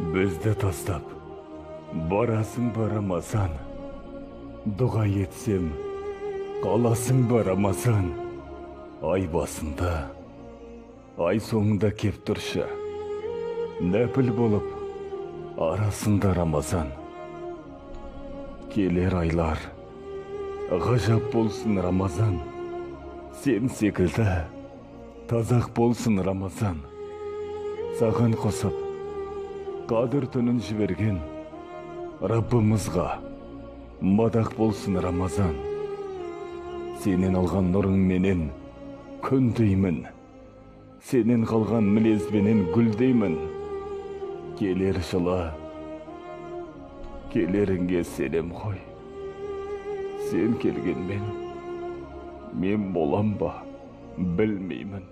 Бізді тастап, барасың ба Рамазан? Дұға етсем, қаласың ба Рамазан? Ай басында, ай соңында кеп тұршы, нәпіл болып, арасында Рамазан. Келер айлар, ғажап болсын Рамазан. Сен секілді, тазақ болсын Рамазан. Саған қосып, қадір түнін жіберген Раббымызға мадақ болсын Рамазан. Сенен алған нұрың менен күн деймін, сенен қалған мінезбенен гүл деймін. Келер жылы, келеріңге сенем ғой. Сен келгенмен мен болам ба, білмеймін.